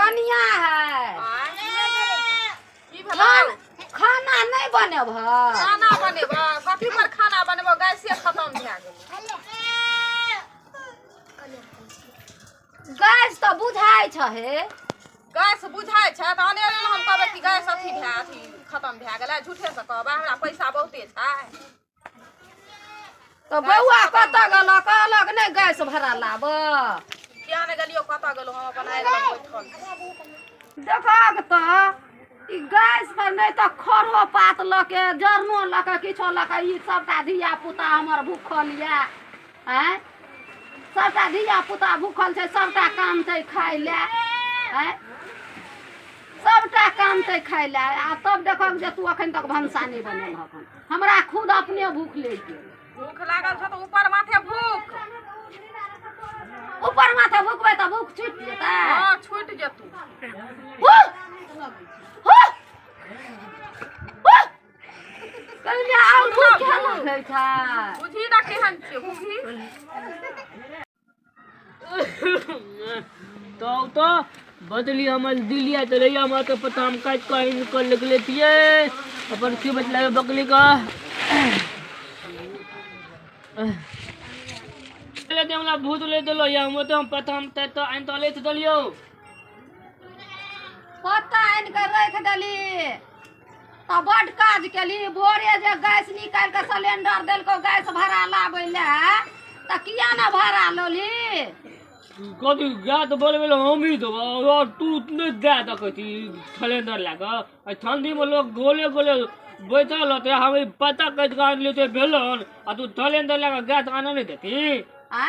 कनिया है खाना नहीं बनेब खाना बनेब कथी पर खाना बनेब गैसे खत्म भए गेल गैस तो बुझाई छे गैस बुझाई छै त अने हम कहबै कि गैस अथी खत्म भए गेलै झूठे से कहबै हमरा पैसा बहुते छै तो बउआ कतऽ गेल कहलक नहीं गैस भरा लाब किया नहीं गेलियो कतऽ गेलो हम अपन आइ बैठल देखक तो ई गैस पर नहीं तो खरो पात लके जरनो लके किछो लके ई सबटा धिया पुता हमर भूखल या हैं सबटा धिया पुता भूखल छै सबटा काम छै खाय ले हैं सबटा काम छै खाय ले आ तब देखक जे तू अखन तक भंसा नहीं बनल हकन हमरा खुद अपने भूख ले गेल भूख लागल छ त ऊपर माथे भूख ऊपर माथे भूखबै त भूख छूट जेतै हां छूट जेतू कनिया आउ भूख केना होइ छै बुझी ना केहन छै बुझी तो बदली हमर दिलिया चलैया हम तो पता हम काट का निकल निकले थिए अपन की बतला बकली का ले दे हमरा भूत ले देलो या हम तो पता हम तो आइन तो ले दलियो पता आइन के रख देली त बड काज केली भोरे जे गैस निकाल के सिलेंडर देलको गैस भरा लाबै ले त किया ना भरा लोली कथी गात बोलबे हम ही दो और तू नहीं दे दकती सिलेंडर लागा ठंडी में लोग गोले गोले बैठल होते हम पता कट का लेते भेलन आ तू सिलेंडर लगा गैस आना नहीं देती आ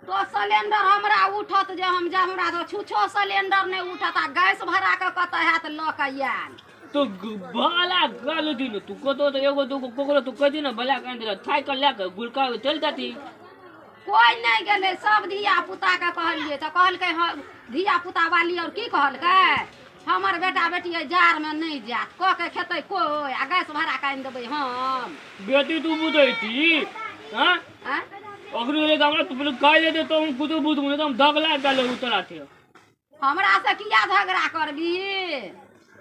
तो सिलेंडर हमरा उठत जे हम जा हमरा तो छुछो सिलेंडर नहीं उठत आ गैस भरा के कत हैत ल के याल तो बाला गाल दिन तू को तो एगो दू कोकरो तू कदी ना बला कान दे साइकिल लेके गुलका चल जाती कोई नहीं गेले सब धिया पुता के कहलिए त कहलकै धिया पुता वाली और की कहलकै हमर बेटा बेटी जार में नहीं जात क के खेतै कोई आ गैस भरा के आइन देबै हम बेटी तू बुझैती हां हां अगरू ले हमरा तू काई ले दे तो हम कुछ बुझ मुने तो हम दगला डाले उतरा थे हमरा से किया झगड़ा करबी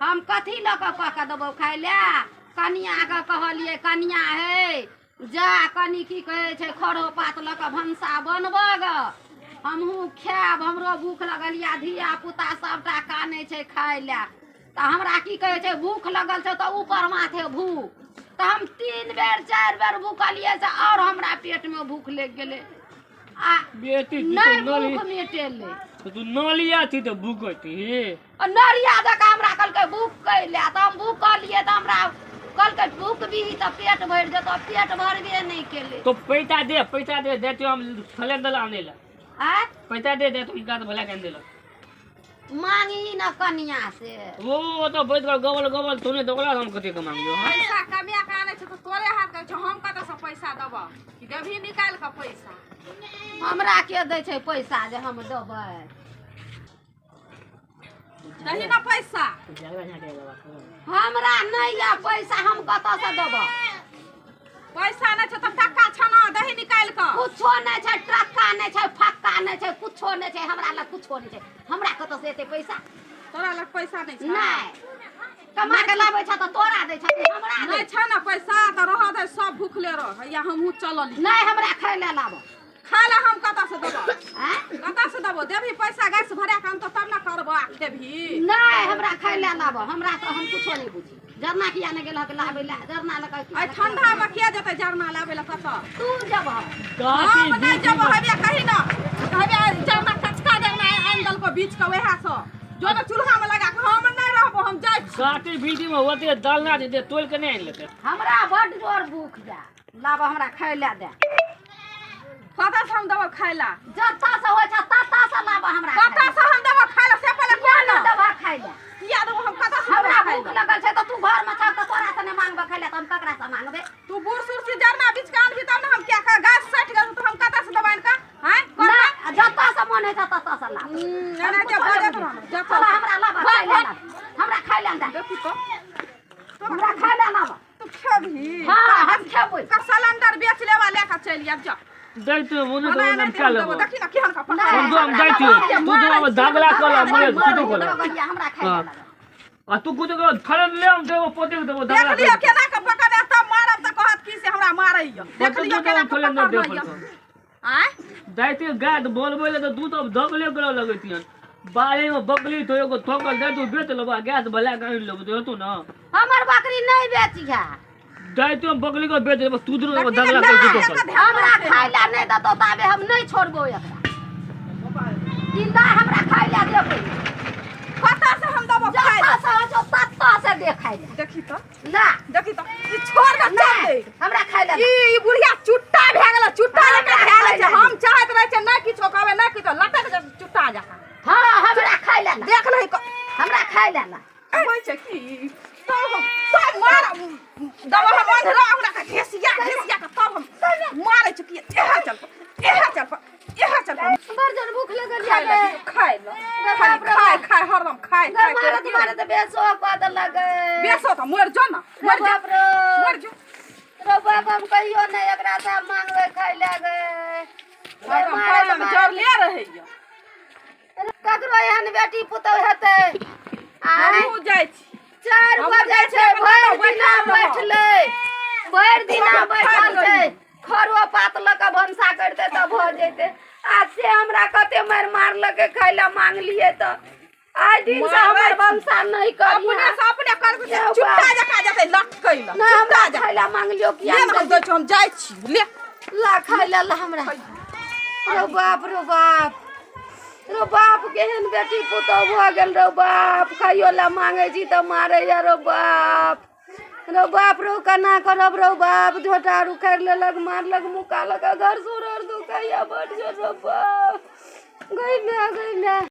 हम कथी ल के देबो खाय ले कनिया के कहलिए कनिया हे जा कनी की कहे छै खरो पात ल के भंसा बनबग हमहू खायब हमरो भूख लगल या धिया पुता सबटा काने छै खाय ले त हमरा की कहे छै भूख लगल छै त ऊपर माथे भूख त हम 3 बेर 4 बेर भूखलिए से और हमरा पेट में भूख लग गेले आ बेटी नहीं भूख मिटेले तो तू नलिया थी तो भूखती नरिया जका हमरा कहलकै भूख कैले त हम भूखलिए त हमरा कहलकै भूख भी त पेट भर जेतो पेट भरबे नहीं केले तो पैसा दे देते हम सिलेंडर आने ला आ पैसा दे तो इनका तो भला कर देला मांगी न कनिया से वो तो बैठ कर गबल तूने तो हम कते के मांगियो पैसा कमिया के आने छ त तोरे हाथ के छ हम कत से पैसा देब कि देबही निकाल के पैसा हमरा के दै छै पैसा जे हम देबै दही ना पैसा हमरा नहीं या पैसा हम कत से देबै पैसा नहीं छ त टका छ ना दही निकाल के कुछो नहीं छै टक्का नहीं छै फक्का नहीं छै कुछो नहीं छै हमरा लग कुछो नहीं छै हमरा कत से एते पैसा तोरा लग पैसा नहीं छ नहीं कमा के लाबै छ त तोरा दै छ हमरा नहीं छ ना पैसा त रह दे सब भूखले रह या हमहू चलली नहीं हमरा खाय ले लाबो खाला हम कत से देब हैं कत से देब देबही पैसा गैस भरा के हम तो तब ना करबो देबही नहीं हमरा खाय ले लाबो हमरा तो हम कुछो नहीं बुझी जरना किया नहीं गेल के लाबै ले जरना लगा आई ठंडा में के जते जरना लाबै ले कत तू जब हम नहीं जब हबे कहि ना हबे जरना कचका जरना आइन दल को बीच के वहा से जो ना चूल्हा में लगा के हम नहीं रहबो हम जाय काटी बीटी में होते डालना दे तोल के नहीं लेते हमरा बड जोर भूख जा लाबो हमरा खाय ले दे कत से हम देबो खायला जत्ता से होय छ तत्ता से लाबो हमरा कत से हम देबो खायला से पहले कोन ना देबो खाय ले किया देबो हम कत से हमरा भूख लगल छै त तू घर में छ त तोरा से नहीं मांगबो खाय ले त हम ककरा से मांगबे तू बूढ़ सुरसी जरना बीच के आन भी तब ना हम क्या का गैस सट गल तो हम कत से दबाइन का हैं ना जत्ता से मन है तत्ता से लाबो ना के बजे तो चल हमरा लाबो खाय ले हमरा खाय ले दे देखी तो हमरा खाय ले लाबो तू खेबही हां हम खेबै का सिलेंडर बेच लेवा लेके चल जा देख तो मुने तो हम चल देखी ना बिहान का पका हम जाई छी तू तो दागला कल मोरे तू कल हमरा खाइला आ तू कुछ खड़े ले हम देबो पोते के देबो दागला देख लियो केना के पकड़े तब मारब त कहत की से हमरा मारैया देख लियो केना के पकड़ैया आय जाइते गाद बोलबे ले तो तू तो दगले कर लगैतियन बारे में बकरी तो एगो ठोकर दे तू बेच लेबा गैस भला गाड़ी लेबो तो तू ना हमर बकरी नहीं बेचिया जाइते हम बकरी को बेच देबो तू दूर दागला कर तू कर हमरा खाइला नहीं दतो ताबे हम नहीं छोड़बो एकरा जिंदा हमरा खाइला देबो कता से हम दबो खाइ जो तत्ता से दे खाइला देखी त ना देखी त ई छोड़ के चल दे हमरा खाइला ई बुढ़िया चुट्टा भे गेल चुट्टा जका भे गेल छै हम चाहत रहे छै ना किछो कहबे ना किछो लटक जा चुट्टा जका हां हमरा खाइला देख नहीं हमरा खाइला ना होय छै की तो मार दबो हम अंधरा हमरा का घेसिया के तब हम मारै छै की एहा चल बर्जन भूख लगल जागे खाइ खाइ हरदम खाइ मारे तो बेसो पद लगे बेसो त मर जो ना मर जो रो बाप हम कहियो नहीं एकरा से मांगवे खाइ लागे मारे में जब ले रहैया ककरो एहन बेटी पुतौ हेतै हमहु जाइ छी 4 बजे छै भरि दिना बैठल छै खरो पात ल के भंसा करते त भ जैते आज से हमरा कते मार लगे खाइला मांग लिए त आज दिन से हमर भंसा नहीं करी अपने कर चुट्टा जका जते लटकैला ना हमरा खाइला मांग लियो किया हम जाइ छी ले ला खाइला ला हमरा रो बाप केहन बेटी पुतौ भ गेल रो बाप खाइयो ला मांगे छी त मारे या रो बाप रो कना करब रो बाप झोटा उखाड़ लेलक मारलक मुका लगा घर सुरर दुखैया बड़ जो रो बाप गइला